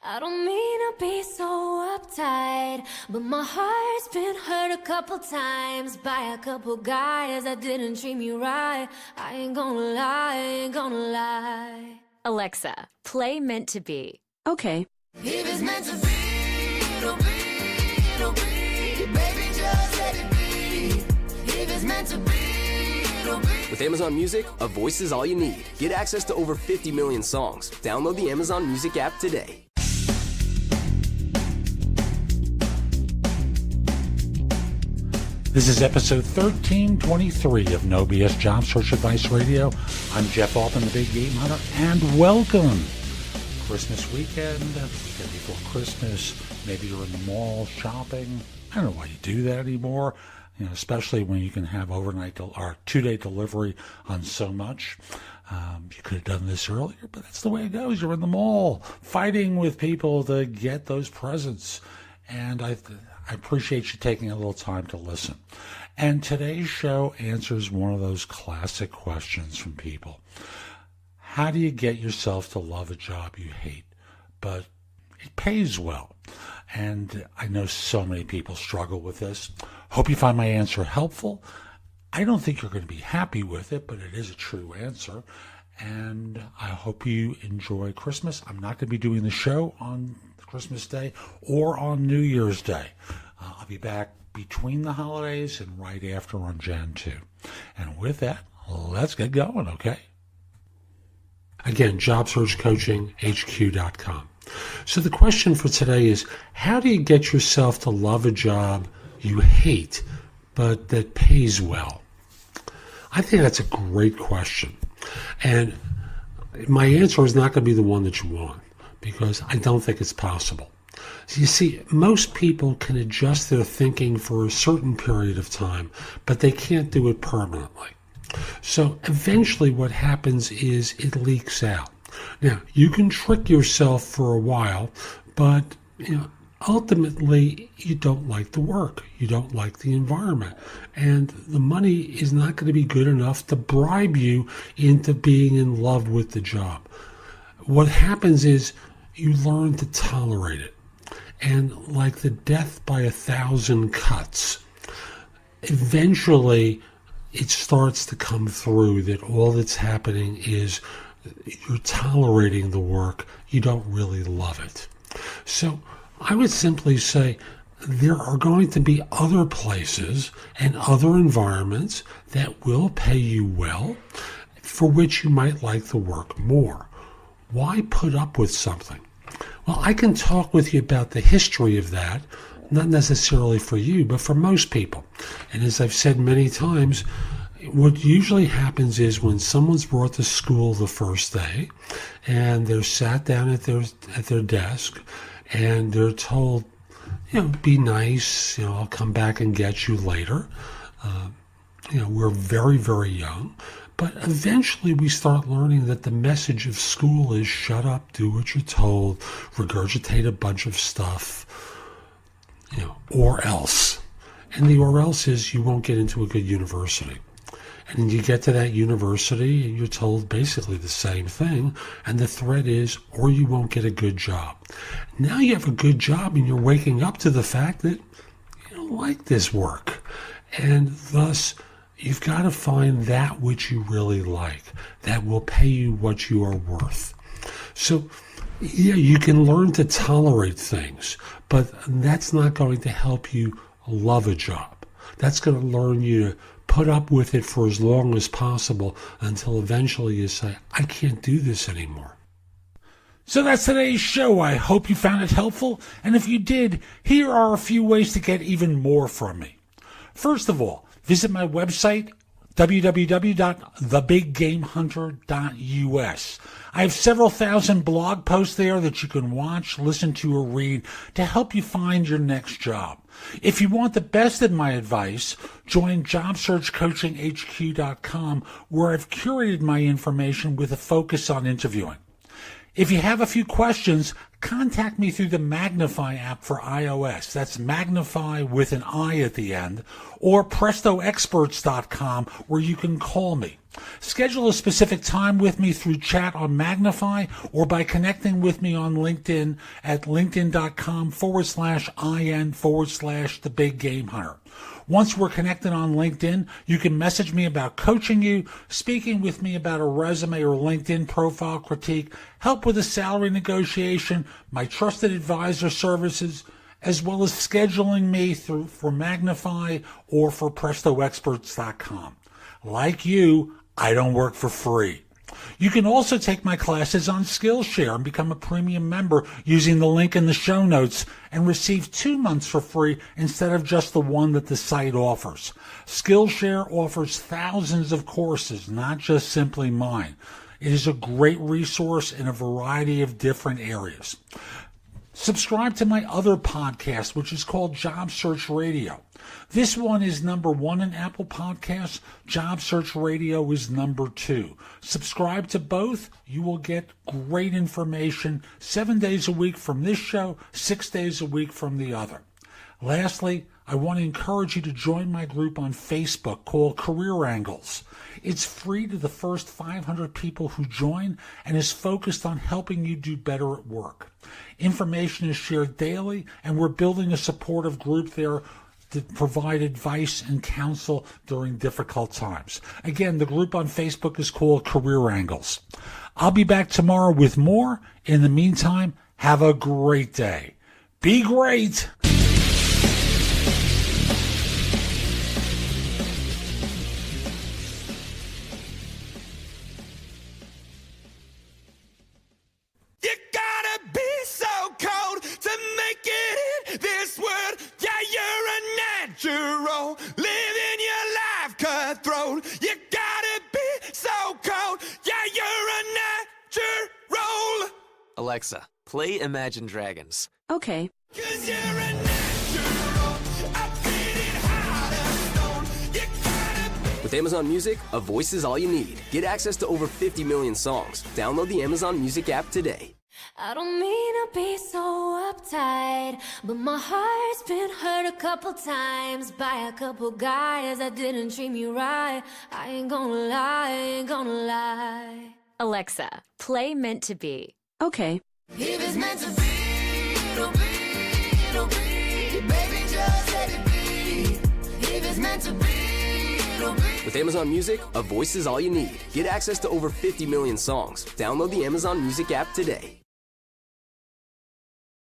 I don't mean to be so uptight, but my heart's been hurt a couple times by a couple guys that didn't treat me right. I ain't gonna lie, ain't gonna lie. Alexa, play Meant to Be. Okay. If it's meant to be, it'll be, it'll be. Baby, just let it be. If it's meant to be, it'll be. With Amazon Music, a voice is all you need. Get access to over 50 million songs. Download the Amazon Music app today. This is episode 1323 of No BS Job Search Advice Radio. I'm Jeff Altman, the Big Game Hunter, and welcome. Christmas weekend, the weekend before Christmas. Maybe you're in the mall shopping. I don't know why you do that anymore, especially when you can have overnight or two-day delivery on so much. You could have done this earlier, but that's the way it goes. You're in the mall fighting with people to get those presents. And I appreciate you taking a little time to listen. And today's show answers one of those classic questions from people. How do you get yourself to love a job you hate, but it pays well? And I know so many people struggle with this. Hope you find my answer helpful. I don't think you're going to be happy with it, but it is a true answer. And I hope you enjoy Christmas. I'm not going to be doing the show on Christmas Day or on New Year's Day. I'll be back between the holidays and right after on Jan 2. And with that, let's get going, okay? Again, JobSearchCoachingHQ.com. So the question for today is, how do you get yourself to love a job you hate, but that pays well? I think that's a great question. And my answer is not going to be the one that you want, because I don't think it's possible. You see, most people can adjust their thinking for a certain period of time, but they can't do it permanently. So eventually what happens is it leaks out. Now, you can trick yourself for a while, but ultimately you don't like the work. You don't like the environment. And the money is not going to be good enough to bribe you into being in love with the job. What happens is you learn to tolerate it. And like the death by 1,000 cuts, eventually it starts to come through that all that's happening is you're tolerating the work. You don't really love it. So I would simply say there are going to be other places and other environments that will pay you well, for which you might like the work more. Why put up with something? Well, I can talk with you about the history of that, not necessarily for you, but for most people. And as I've said many times, what usually happens is when someone's brought to school the first day and they're sat down at their desk and they're told, be nice, I'll come back and get you later. We're very, very young. But eventually we start learning that the message of school is shut up, do what you're told, regurgitate a bunch of stuff, or else. And the or else is you won't get into a good university. And you get to that university and you're told basically the same thing. And the threat is, or you won't get a good job. Now you have a good job and you're waking up to the fact that you don't like this work. And thus, you've got to find that which you really like, that will pay you what you are worth. So, yeah, you can learn to tolerate things, but that's not going to help you love a job. That's going to learn you to put up with it for as long as possible until eventually you say, I can't do this anymore. So that's today's show. I hope you found it helpful. And if you did, here are a few ways to get even more from me. First of all, visit my website, www.thebiggamehunter.us. I have several thousand blog posts there that you can watch, listen to, or read to help you find your next job. If you want the best of my advice, join JobSearchCoachingHQ.com, where I've curated my information with a focus on interviewing. If you have a few questions, contact me through the Magnify app for iOS. That's Magnify with an I at the end, or PrestoExperts.com, where you can call me. Schedule a specific time with me through chat on Magnify or by connecting with me on LinkedIn at linkedin.com/IN/The Big Game Hunter. Once we're connected on LinkedIn, you can message me about coaching you, speaking with me about a resume or LinkedIn profile critique, help with a salary negotiation, my trusted advisor services, as well as scheduling me for Magnify or for PrestoExperts.com. Like you, I don't work for free. You can also take my classes on Skillshare and become a premium member using the link in the show notes and receive 2 months for free instead of just the one that the site offers. Skillshare offers thousands of courses, not just simply mine. It is a great resource in a variety of different areas. Subscribe to my other podcast, which is called Job Search Radio. This one is number 1 in Apple Podcasts. Job Search Radio is number 2. Subscribe to both. You will get great information 7 days a week from this show, 6 days a week from the other. Lastly, I want to encourage you to join my group on Facebook called Career Angles. It's free to the first 500 people who join and is focused on helping you do better at work. Information is shared daily, and we're building a supportive group there to provide advice and counsel during difficult times. Again, the group on Facebook is called Career Angles. I'll be back tomorrow with more. In the meantime, have a great day. Be great! You gotta be so cold to make it in this world. Yeah, you're a natural, living your life cutthroat. You gotta be so cold. Yeah, you're a natural. Alexa, play Imagine Dragons. Okay. 'Cause you're a natural. I beat it hard as stone. You gotta be. With Amazon Music, a voice is all you need. Get access to over 50 million songs. Download the Amazon Music app today. I don't mean to be so uptight, but my heart's been hurt a couple times by a couple guys that didn't treat me right. I ain't gonna lie, ain't gonna lie. Alexa, play Meant to Be. Okay. If it's meant to be, it'll be, it'll be. Baby, just let it be. If it's meant to be, it'll be. With Amazon Music, a voice is all you need. Get access to over 50 million songs. Download the Amazon Music app today.